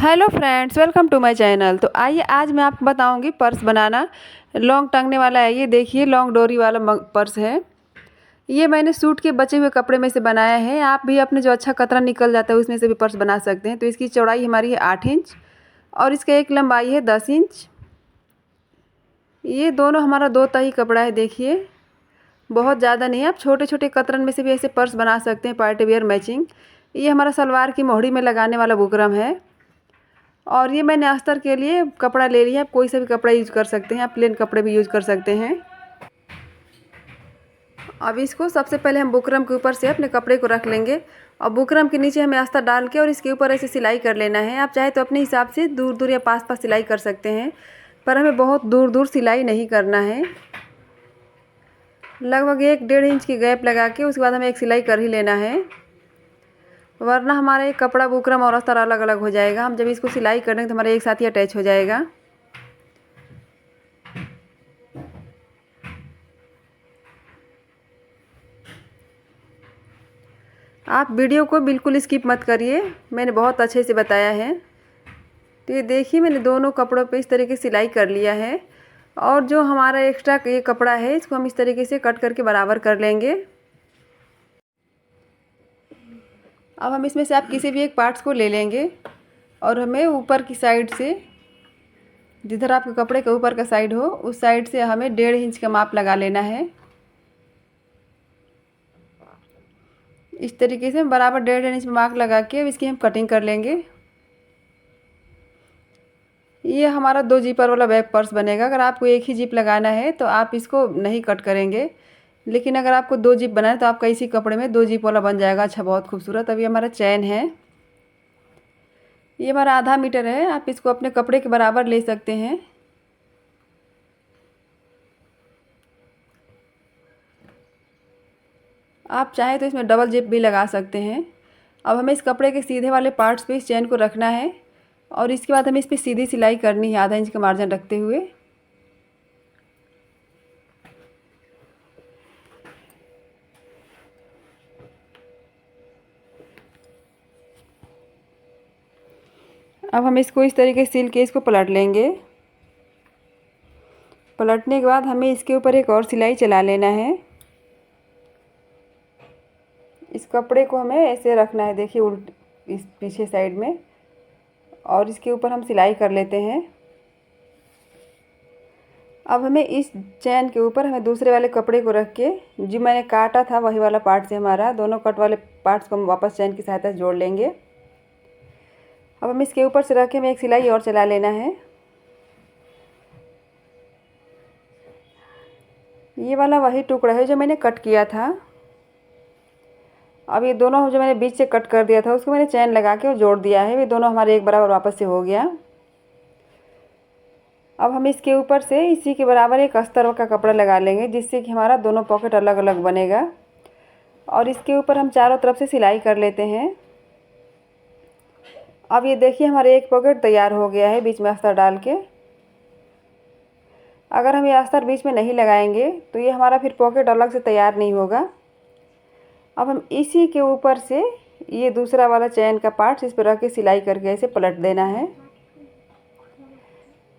Hello friends, welcome to my channel. तो आइए आज मैं आपको बताऊंगी पर्स बनाना। लॉन्ग टंगने वाला है। ये देखिए लॉन्ग डोरी वाला पर्स है। ये मैंने सूट के बचे हुए कपड़े में से बनाया है। आप भी अपने जो अच्छा कतरा निकल जाता है उसमें से भी पर्स बना सकते हैं। तो इसकी चौड़ाई हमारी है 8 इंच और इसका एक लंबाई है 10 इंच। ये दोनों हमारा 2 तही कपड़ा है। देखिए बहुत ज़्यादा नहीं है। आप छोटे छोटे कतरन में से भी ऐसे पर्स बना सकते हैं, पार्टी वेयर मैचिंग। ये हमारा सलवार की मोहड़ी में लगाने वाला बुकरम है। और ये मैंने अस्तर के लिए कपड़ा ले लिया। आप कोई सा भी कपड़ा यूज़ कर सकते हैं, आप प्लेन कपड़े भी यूज़ कर सकते हैं। अब इसको सबसे पहले हम बुकरम के ऊपर से अपने कपड़े को रख लेंगे और बुकरम के नीचे हमें अस्तर डाल के और इसके ऊपर ऐसे सिलाई कर लेना है। आप चाहे तो अपने हिसाब से दूर दूर या पास पास सिलाई कर सकते हैं, पर हमें बहुत दूर दूर सिलाई नहीं करना है। लगभग 1-1.5 इंच की गैप लगा के उसके बाद हमें एक सिलाई कर ही लेना है, वरना हमारा एक कपड़ा बुकरम और अस्तर अलग अलग हो जाएगा। हम जब इसको सिलाई करेंगे तो हमारा एक साथ ही अटैच हो जाएगा। आप वीडियो को बिल्कुल स्किप मत करिए, मैंने बहुत अच्छे से बताया है। तो ये देखिए मैंने दोनों कपड़ों पे इस तरीके से सिलाई कर लिया है। और जो हमारा एक्स्ट्रा ये कपड़ा है इसको हम इस तरीके से कट करके बराबर कर लेंगे। अब हम इसमें से आप किसी भी एक पार्ट्स को ले लेंगे और हमें ऊपर की साइड से, जिधर आपके कपड़े के ऊपर का साइड हो उस साइड से हमें 1.5 इंच का माप लगा लेना है। इस तरीके से बराबर 1.5 इंच में मार्क लगा के अब इसकी हम कटिंग कर लेंगे। ये हमारा 2 जीपर वाला बैक पर्स बनेगा। अगर आपको एक ही जिप लगाना है तो आप इसको नहीं कट करेंगे, लेकिन अगर आपको 2 जिप बनाना है तो आपका इसी कपड़े में 2 जिप वाला बन जाएगा। अच्छा, बहुत खूबसूरत। अभी हमारा चैन है, ये हमारा आधा मीटर है। आप इसको अपने कपड़े के बराबर ले सकते हैं। आप चाहें तो इसमें डबल जिप भी लगा सकते हैं। अब हमें इस कपड़े के सीधे वाले पार्ट्स पे इस चैन को रखना है और इसके बाद हमें इस पर सीधी सिलाई करनी है, आधा इंच का मार्जिन रखते हुए। अब हम इसको इस तरीके से सिल के इसको पलट लेंगे। पलटने के बाद हमें इसके ऊपर एक और सिलाई चला लेना है। इस कपड़े को हमें ऐसे रखना है, देखिए उल्ट इस पीछे साइड में, और इसके ऊपर हम सिलाई कर लेते हैं। अब हमें इस चैन के ऊपर हमें दूसरे वाले कपड़े को रख के, जो मैंने काटा था वही वाला पार्ट से हमारा दोनों कट वाले पार्ट्स को हम वापस चैन की सहायता से जोड़ लेंगे। अब हम इसके ऊपर से रख के हमें एक सिलाई और चला लेना है। ये वाला वही टुकड़ा है जो मैंने कट किया था। अब ये दोनों जो मैंने बीच से कट कर दिया था उसको मैंने चैन लगा के जोड़ दिया है। ये दोनों हमारे एक बराबर वापस से हो गया। अब हम इसके ऊपर से इसी के बराबर एक अस्तर का कपड़ा लगा लेंगे, जिससे कि हमारा दोनों पॉकेट अलग अलग बनेगा। और इसके ऊपर हम चारों तरफ से सिलाई कर लेते हैं। अब ये देखिए हमारे एक पॉकेट तैयार हो गया है बीच में अस्तर डाल के। अगर हम ये अस्तर बीच में नहीं लगाएंगे तो ये हमारा फिर पॉकेट अलग से तैयार नहीं होगा। अब हम इसी के ऊपर से ये दूसरा वाला चैन का पार्ट इस पर रख के सिलाई करके ऐसे पलट देना है।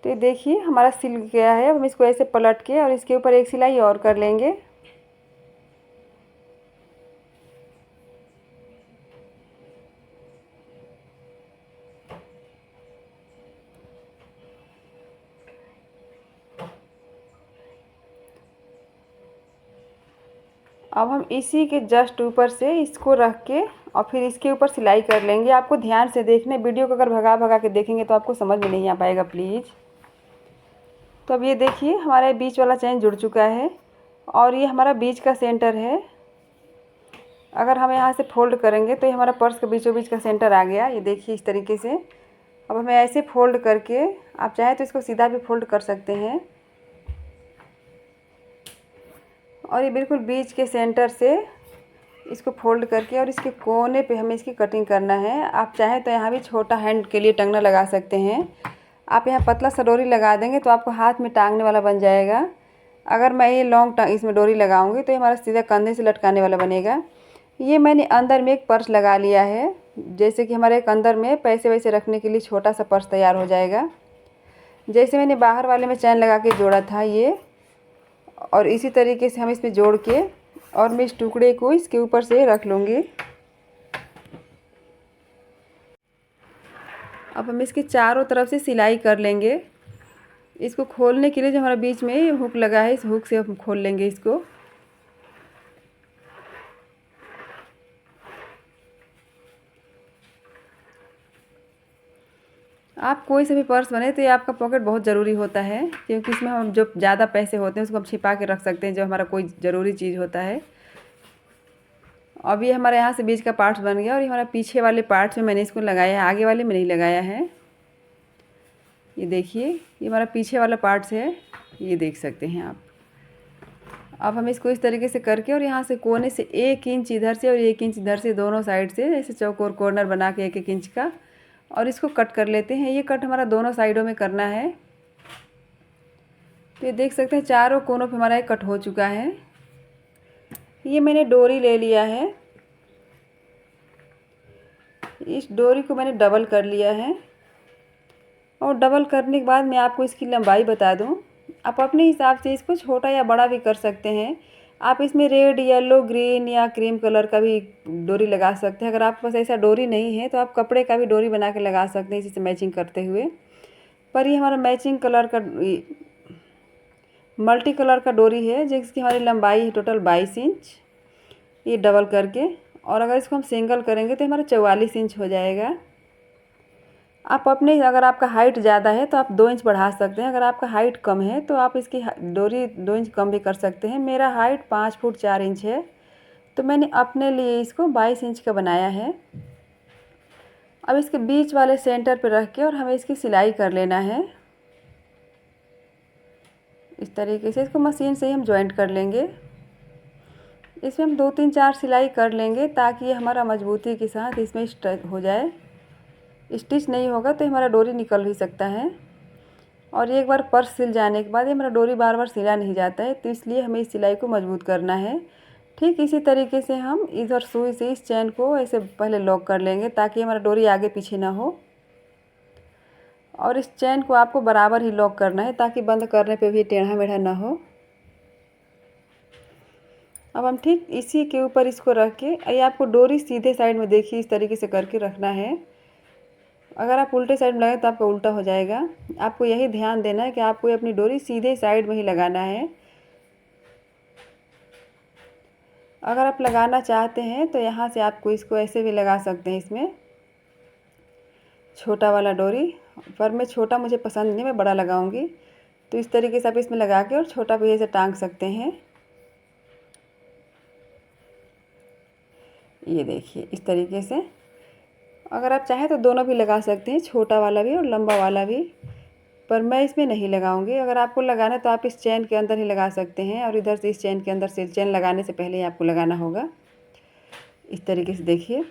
तो ये देखिए हमारा सिल गया है। अब हम इसको ऐसे पलट के और इसके ऊपर एक सिलाई और कर लेंगे। अब हम इसी के जस्ट ऊपर से इसको रख के और फिर इसके ऊपर सिलाई कर लेंगे। आपको ध्यान से देखना, वीडियो को अगर भगा भगा के देखेंगे तो आपको समझ में नहीं आ पाएगा प्लीज़। तो अब ये देखिए हमारा बीच वाला चैन जुड़ चुका है और ये हमारा बीच का सेंटर है। अगर हम यहाँ से फोल्ड करेंगे तो ये हमारा पर्स के बीचों बीच का सेंटर आ गया। ये देखिए इस तरीके से। अब हमें ऐसे फोल्ड करके, आप चाहें तो इसको सीधा भी फोल्ड कर सकते हैं, और ये बिल्कुल बीच के सेंटर से इसको फोल्ड करके और इसके कोने पे हमें इसकी कटिंग करना है। आप चाहें तो यहाँ भी छोटा हैंड के लिए टंगना लगा सकते हैं। आप यहाँ पतला सा डोरी लगा देंगे तो आपको हाथ में टांगने वाला बन जाएगा। अगर मैं ये लॉन्ग इसमें डोरी लगाऊंगी तो ये हमारा सीधा कंधे से लटकाने वाला बनेगा। ये मैंने अंदर में एक पर्स लगा लिया है। जैसे कि हमारे एक अंदर में पैसे वैसे रखने के लिए छोटा सा पर्स तैयार हो जाएगा। जैसे मैंने बाहर वाले में चैन लगा के जोड़ा था ये, और इसी तरीके से हम इसमें जोड़ के और मैं इस टुकड़े को इसके ऊपर से रख लूँगी। अब हम इसके चारों तरफ से सिलाई कर लेंगे। इसको खोलने के लिए जो हमारा बीच में हुक लगा है, इस हुक से हम खोल लेंगे इसको। आप कोई सा भी पर्स बने तो ये आपका पॉकेट बहुत ज़रूरी होता है, क्योंकि इसमें हम जो ज़्यादा पैसे होते हैं उसको हम छिपा के रख सकते हैं, जो हमारा कोई ज़रूरी चीज़ होता है। अब ये हमारे यहाँ से बीच का पार्ट्स बन गया, और ये हमारा पीछे वाले पार्ट्स में मैंने इसको लगाया है, आगे वाले में नहीं लगाया है। ये देखिए, ये हमारा पीछे वाला पार्ट्स है, ये देख सकते हैं आप। अब हम इसको इस तरीके से करके और यहाँ से कोने से 1 इंच इधर से और 1 इंच इधर से, दोनों साइड से ऐसे चौकोर कॉर्नर बना के 1-1 इंच का, और इसको कट कर लेते हैं। ये कट हमारा दोनों साइडों में करना है। तो ये देख सकते हैं चारों कोनों पे हमारा ये कट हो चुका है। ये मैंने डोरी ले लिया है, इस डोरी को मैंने डबल कर लिया है, और डबल करने के बाद मैं आपको इसकी लंबाई बता दूं। आप अपने हिसाब से इसको छोटा या बड़ा भी कर सकते हैं। आप इसमें रेड, येलो, ग्रीन या क्रीम कलर का भी डोरी लगा सकते हैं। अगर आपके पास ऐसा डोरी नहीं है तो आप कपड़े का भी डोरी बना के लगा सकते हैं, इसी से मैचिंग करते हुए। पर ये हमारा मैचिंग कलर का मल्टी कलर का डोरी है, जिसकी हमारी लंबाई है टोटल 22 इंच, ये डबल करके। और अगर इसको हम सिंगल करेंगे तो हमारा 44 इंच हो जाएगा। आप अपने, अगर आपका हाइट ज़्यादा है तो आप 2 इंच बढ़ा सकते हैं। अगर आपका हाइट कम है तो आप इसकी डोरी 2 इंच कम भी कर सकते हैं। मेरा हाइट 5 फुट 4 इंच है, तो मैंने अपने लिए इसको 22 इंच का बनाया है। अब इसके बीच वाले सेंटर पर रख के और हमें इसकी सिलाई कर लेना है। इस तरीके से इसको मशीन से ही हम जॉइंट कर लेंगे। इसमें हम 2-3-4 सिलाई कर लेंगे, ताकि ये हमारा मजबूती के साथ इसमें स्टिच हो जाए। स्टिच नहीं होगा तो हमारा डोरी निकल भी सकता है, और एक बार पर्स सिल जाने के बाद ये हमारा डोरी बार बार सिला नहीं जाता है, तो इसलिए हमें इस सिलाई को मजबूत करना है। ठीक इसी तरीके से हम इधर सुई से इस चैन को ऐसे पहले लॉक कर लेंगे, ताकि हमारा डोरी आगे पीछे ना हो। और इस चैन को आपको बराबर ही लॉक करना है, ताकि बंद करने पे भी टेढ़ा मेढ़ा ना हो। अब हम ठीक इसी के ऊपर इसको रख के, ये आपको डोरी सीधे साइड में देखिए इस तरीके से करके रखना है। अगर आप उल्टे साइड में लगाएं तो आपका उल्टा हो जाएगा। आपको यही ध्यान देना है कि आपको अपनी डोरी सीधे साइड में ही लगाना है। अगर आप लगाना चाहते हैं तो यहाँ से आपको इसको ऐसे भी लगा सकते हैं, इसमें छोटा वाला डोरी, पर मैं छोटा मुझे पसंद नहीं, मैं बड़ा लगाऊंगी। तो इस तरीके से आप इसमें लगा के और छोटा भी ऐसे टांग सकते हैं। ये देखिए इस तरीके से। अगर आप चाहें तो दोनों भी लगा सकते हैं, छोटा वाला भी और लंबा वाला भी, पर मैं इसमें नहीं लगाऊंगी। अगर आपको लगाना है तो आप इस चैन के अंदर ही लगा सकते हैं, और इधर से इस चैन के अंदर से, चैन लगाने से पहले ही आपको लगाना होगा। इस तरीके से देखिए,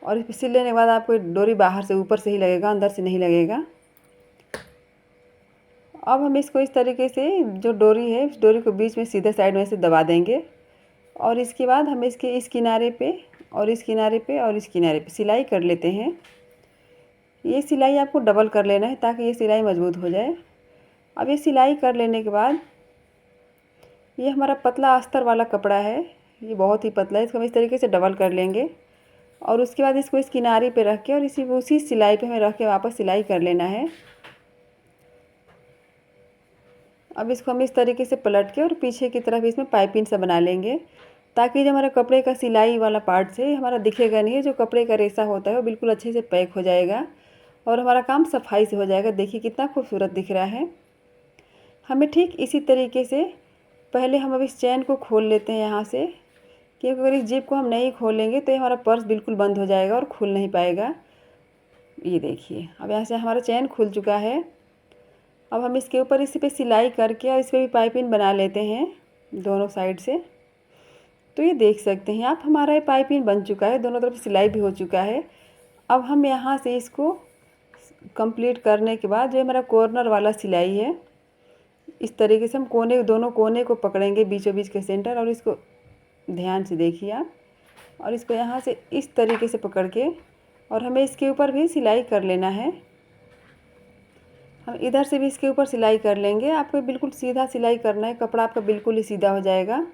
और इस सिल लेने के बाद आपको डोरी बाहर से ऊपर से ही लगेगा, अंदर से नहीं लगेगा। अब हम इसको इस तरीके से, जो डोरी है उस डोरी को बीच में सीधे साइड में से दबा देंगे, और इसके बाद हम इसके इस किनारे पे और इस किनारे पे और इस किनारे पे सिलाई कर लेते हैं। ये सिलाई आपको डबल कर लेना है, ताकि ये सिलाई मजबूत हो जाए। अब ये सिलाई कर लेने के बाद, ये हमारा पतला अस्तर वाला कपड़ा है, ये बहुत ही पतला है, इसको हम इस तरीके से डबल कर लेंगे, और उसके बाद इसको इस किनारे पे रख के और उसी सिलाई पे हमें रख के वापस सिलाई कर लेना है। अब इसको हम इस तरीके से पलट के और पीछे की तरफ इसमें पाइपिंग सा बना लेंगे, ताकि जो हमारे कपड़े का सिलाई वाला पार्ट है हमारा दिखेगा नहीं है। जो कपड़े का रेसा होता है वो बिल्कुल अच्छे से पैक हो जाएगा, और हमारा काम सफाई से हो जाएगा। देखिए कितना खूबसूरत दिख रहा है। हमें ठीक इसी तरीके से पहले हम अब इस चैन को खोल लेते हैं यहाँ से, क्योंकि अगर इस जिप को हम नहीं खोलेंगे तो हमारा पर्स बिल्कुल बंद हो जाएगा और खुल नहीं पाएगा। ये देखिए, अब यहाँ से हमारा चैन खुल चुका है। अब हम इसके ऊपर इसी पे सिलाई करके और इस पर भी पाइपिंग बना लेते हैं दोनों साइड से। तो ये देख सकते हैं आप, हमारा ये पाइपिंग बन चुका है, दोनों तरफ सिलाई भी हो चुका है। अब हम यहाँ से इसको कंप्लीट करने के बाद, जो हमारा कॉर्नर वाला सिलाई है, इस तरीके से हम दोनों कोने को पकड़ेंगे बीचों बीच के सेंटर, और इसको ध्यान से देखिए आप, और इसको यहाँ से इस तरीके से पकड़ के और हमें इसके ऊपर भी सिलाई कर लेना है। हम इधर से भी इसके ऊपर सिलाई कर लेंगे। आपको बिल्कुल सीधा सिलाई करना है, कपड़ा आपका बिल्कुल ही सीधा हो जाएगा।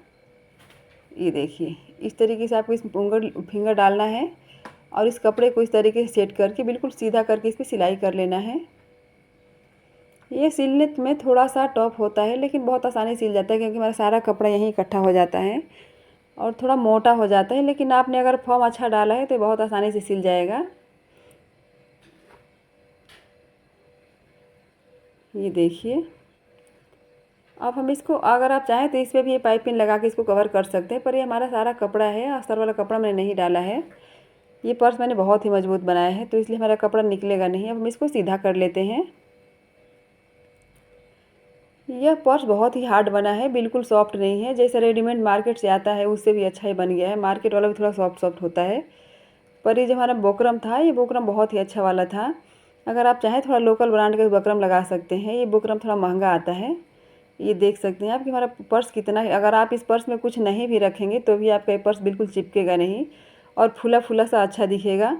ये देखिए इस तरीके से आपको इस फिंगर डालना है और इस कपड़े को इस तरीके से सेट करके बिल्कुल सीधा करके इस पर सिलाई कर लेना है। ये सिलने में थोड़ा सा टफ होता है लेकिन बहुत आसानी सिल जाता है, क्योंकि हमारा सारा कपड़ा यहीं इकट्ठा हो जाता है और थोड़ा मोटा हो जाता है। लेकिन आपने अगर फॉर्म अच्छा डाला है तो बहुत आसानी से सिल जाएगा। ये देखिए, अब हम इसको अगर आप चाहें तो इस पर भी ये पाइपिंग लगा के इसको कवर कर सकते हैं, पर ये हमारा सारा कपड़ा है, अस्तर वाला कपड़ा मैंने नहीं डाला है। ये पर्स मैंने बहुत ही मजबूत बनाया है तो इसलिए हमारा कपड़ा निकलेगा नहीं। अब हम इसको सीधा कर लेते हैं। यह पर्स बहुत ही हार्ड बना है, बिल्कुल सॉफ्ट नहीं है। जैसे रेडीमेड मार्केट से आता है उससे भी अच्छा ही बन गया है। मार्केट वाला भी थोड़ा सॉफ्ट सॉफ्ट होता है, पर ये जो हमारा बुकरम था ये बुकरम बहुत ही अच्छा वाला था। अगर आप चाहें थोड़ा लोकल ब्रांड का बुकरम लगा सकते हैं। ये बुकरम थोड़ा महंगा आता है। ये देख सकते हैं आप कि हमारा पर्स कितना है। अगर आप इस पर्स में कुछ नहीं भी रखेंगे तो भी आपका ये पर्स बिल्कुल चिपकेगा नहीं और फुला फुला सा अच्छा दिखेगा।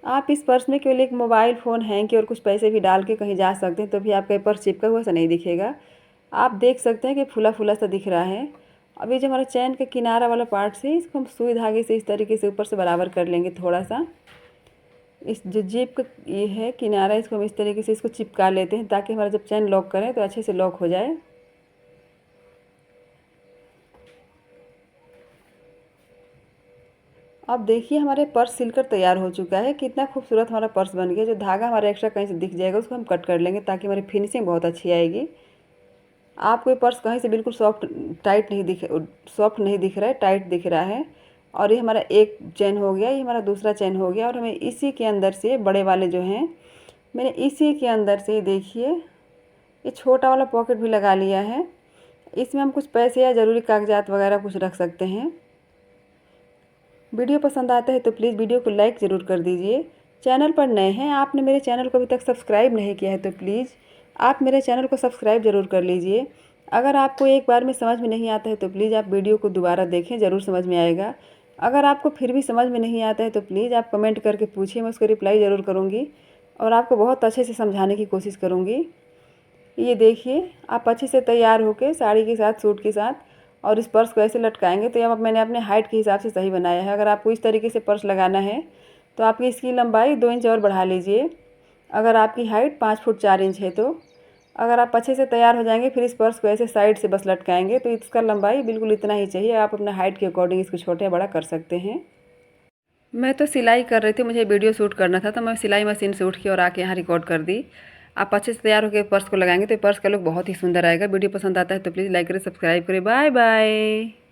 आप इस पर्स में केवल एक मोबाइल फ़ोन हैंग के और कुछ पैसे भी डाल के कहीं जा सकते हैं तो भी आपका ये पर्स चिपका हुआ सा नहीं दिखेगा। आप देख सकते हैं कि फुला फुला सा दिख रहा है। अब ये जो हमारा चैन का किनारा वाला पार्ट से इसको हम सुई धागे से इस तरीके से ऊपर से बराबर कर लेंगे। थोड़ा सा इस जो जेब का ये है किनारा, इसको हम इस तरीके से इसको चिपका लेते हैं ताकि हमारा जब चैन लॉक करें तो अच्छे से लॉक हो जाए। अब देखिए हमारे पर्स सिलकर तैयार हो चुका है। कितना खूबसूरत हमारा पर्स बन गया। जो धागा हमारा एक्स्ट्रा कहीं से दिख जाएगा उसको हम कट कर लेंगे ताकि हमारी फिनिशिंग बहुत अच्छी आएगी। आपको ये पर्स कहीं से बिल्कुल सॉफ्ट नहीं दिख रहा है, टाइट दिख रहा है। और ये हमारा एक चेन हो गया, ये हमारा दूसरा चेन हो गया। और हमें इसी के अंदर से बड़े वाले जो हैं, मैंने इसी के अंदर से देखिए ये छोटा वाला पॉकेट भी लगा लिया है। इसमें हम कुछ पैसे या ज़रूरी कागजात वगैरह कुछ रख सकते हैं। वीडियो पसंद आता है तो प्लीज़ वीडियो को लाइक ज़रूर कर दीजिए। चैनल पर नए हैं, आपने मेरे चैनल को अभी तक सब्सक्राइब नहीं किया है तो प्लीज़ आप मेरे चैनल को सब्सक्राइब ज़रूर कर लीजिए। अगर आपको एक बार में समझ में नहीं आता है तो प्लीज़ आप वीडियो को दोबारा देखें, ज़रूर समझ में आएगा। अगर आपको फिर भी समझ में नहीं आता है तो प्लीज़ आप कमेंट करके पूछिए, मैं उसको रिप्लाई ज़रूर करूँगी और आपको बहुत अच्छे से समझाने की कोशिश करूँगी। ये देखिए आप अच्छे से तैयार होकर साड़ी के साथ, सूट के साथ, और इस पर्स को ऐसे लटकाएंगे तो अब मैंने अपने हाइट के हिसाब से सही बनाया है। अगर आपको इस तरीके से पर्स लगाना है तो आपकी इसकी लंबाई 2 इंच और बढ़ा लीजिए। अगर आपकी हाइट 5 फुट 4 इंच है तो अगर आप अच्छे से तैयार हो जाएंगे फिर इस पर्स को ऐसे साइड से बस लटकाएंगे तो इसका लंबाई बिल्कुल इतना ही चाहिए। आप अपना हाइट के अकॉर्डिंग इसको छोटे बड़ा कर सकते हैं। मैं तो सिलाई कर रही थी, मुझे वीडियो शूट करना था तो मैं सिलाई मशीन से उठ के और आके यहाँ रिकॉर्ड कर दी। आप अच्छे से तैयार होकर पर्स को लगाएंगे तो पर्स का लुक बहुत ही सुंदर आएगा। वीडियो पसंद आता है तो प्लीज़ लाइक करें, सब्सक्राइब करें। Bye bye.